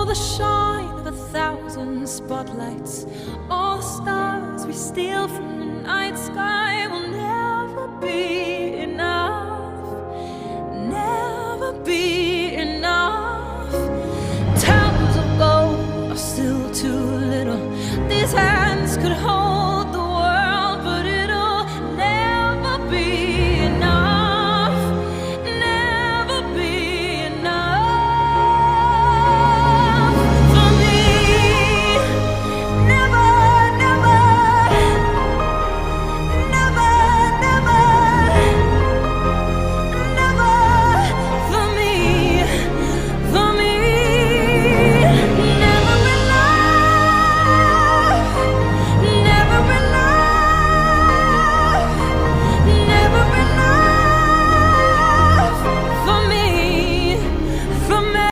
the shine of 1,000 spotlights, all the stars we steal from the night sky will never be enough, never be